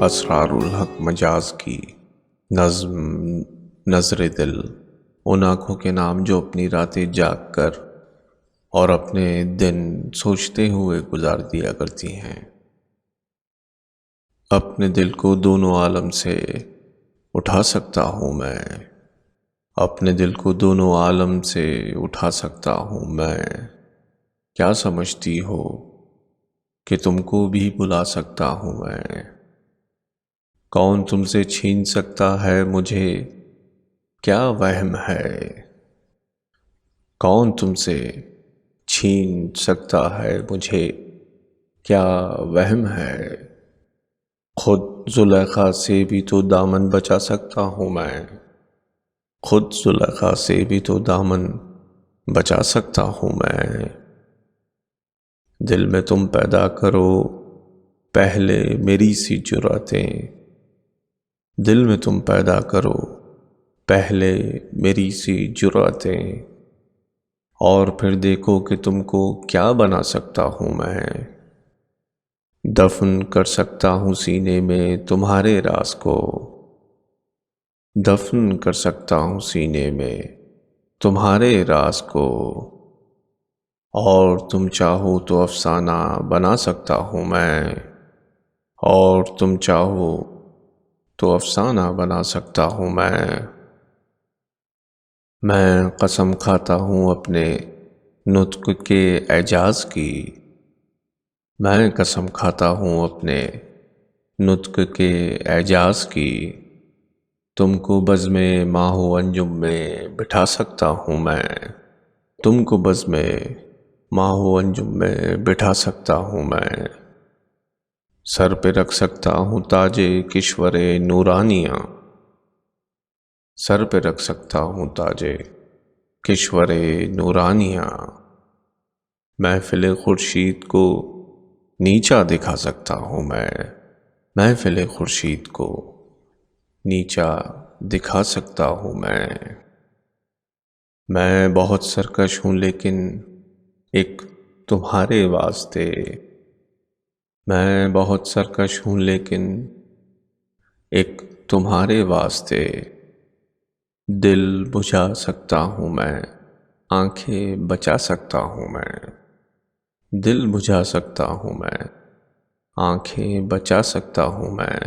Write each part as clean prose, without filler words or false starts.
اسرار الحق مجاز کی نظم نظر دل، ان آنکھوں کے نام جو اپنی راتیں جاگ کر اور اپنے دن سوچتے ہوئے گزار دیا کرتی ہیں۔ اپنے دل کو دونوں عالم سے اٹھا سکتا ہوں میں، اپنے دل کو دونوں عالم سے اٹھا سکتا ہوں میں۔ کیا سمجھتی ہو کہ تم کو بھی بلا سکتا ہوں میں؟ کون تم سے چھین سکتا ہے مجھے، کیا وہم ہے؟ کون تم سے چھین سکتا ہے مجھے، کیا وہم ہے؟ خود زلیخا سے بھی تو دامن بچا سکتا ہوں میں، خود زلیخا سے بھی تو دامن بچا سکتا ہوں میں۔ دل میں تم پیدا کرو پہلے میری سی جرأتیں، دل میں تم پیدا کرو پہلے میری سی جرأتیں، اور پھر دیکھو کہ تم کو کیا بنا سکتا ہوں میں۔ دفن کر سکتا ہوں سینے میں تمہارے راز کو، دفن کر سکتا ہوں سینے میں تمہارے راز کو، اور تم چاہو تو افسانہ بنا سکتا ہوں میں، اور تم چاہو تو افسانہ بنا سکتا ہوں میں قسم کھاتا ہوں اپنے نطق کے اعجاز کی، میں قسم کھاتا ہوں اپنے نطق کے اعجاز کی۔ تم کو بزم ماہ و انجم میں بٹھا سکتا ہوں میں، تم کو بزم ماہ و انجم میں بٹھا سکتا ہوں میں۔ سر پہ رکھ سکتا ہوں تاج کشور نورانیاں، سر پہ رکھ سکتا ہوں تاج کشور نورانیاں۔ محفل خورشید کو نیچا دکھا سکتا ہوں میں، محفل خورشید کو نیچا دکھا سکتا ہوں میں بہت سرکش ہوں لیکن ایک تمہارے واسطے، میں بہت سرکش ہوں لیکن ایک تمہارے واسطے۔ دل بجھا سکتا ہوں میں، آنکھیں بچا سکتا ہوں میں، دل بجھا سکتا ہوں میں، آنکھیں بچا سکتا ہوں میں۔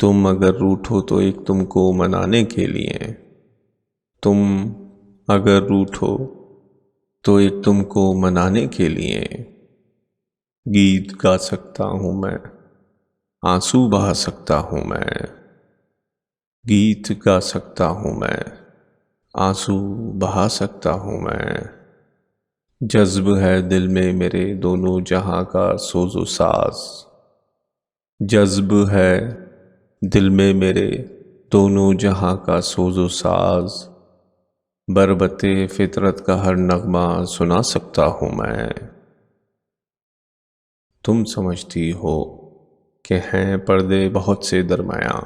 تم اگر روٹھو تو ایک تم کو منانے کے لیے، تم اگر روٹھو تو ایک تم کو منانے کے لیے گیت گا سکتا ہوں میں، آنسو بہا سکتا ہوں میں، گیت گا سکتا ہوں میں، آنسو بہا سکتا ہوں میں۔ جذب ہے دل میں میرے دونوں جہاں کا سوز و ساز، جذب ہے دل میں میرے دونوں جہاں کا سوز و ساز، بربط فطرت کا ہر نغمہ سنا سکتا ہوں میں۔ تم سمجھتی ہو کہ ہیں پردے بہت سے درمیاں،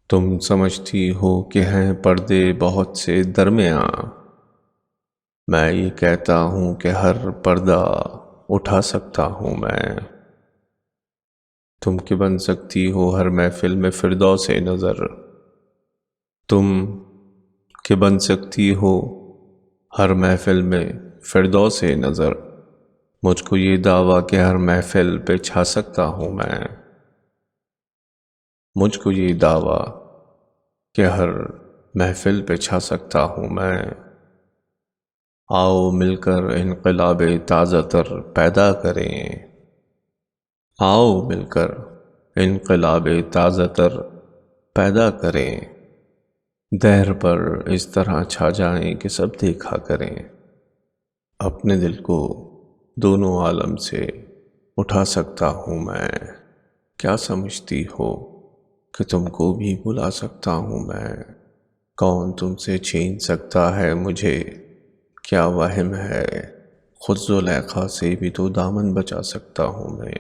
تم سمجھتی ہو کہ ہیں پردے بہت سے درمیاں، میں یہ کہتا ہوں کہ ہر پردہ اٹھا سکتا ہوں میں۔ تم کہ بن سکتی ہو ہر محفل میں فردوس نظر، تم کہ بن سکتی ہو ہر محفل میں فردوس نظر، مجھ کو یہ دعویٰ کہ ہر محفل پہ چھا سکتا ہوں میں، مجھ کو یہ دعویٰ کہ ہر محفل پہ چھا سکتا ہوں میں۔ آؤ مل کر انقلاب تازہ تر پیدا کریں، آؤ مل کر انقلاب تازہ تر پیدا کریں، دہر پر اس طرح چھا جائیں کہ سب دیکھا کریں۔ اپنے دل کو دونوں عالم سے اٹھا سکتا ہوں میں، کیا سمجھتی ہو کہ تم کو بھی بلا سکتا ہوں میں؟ کون تم سے چھین سکتا ہے مجھے، کیا وہم ہے؟ خود زلیخا سے بھی تو دامن بچا سکتا ہوں میں،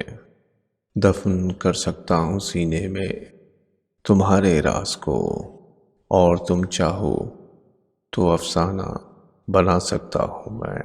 دفن کر سکتا ہوں سینے میں تمہارے راز کو، اور تم چاہو تو افسانہ بنا سکتا ہوں میں۔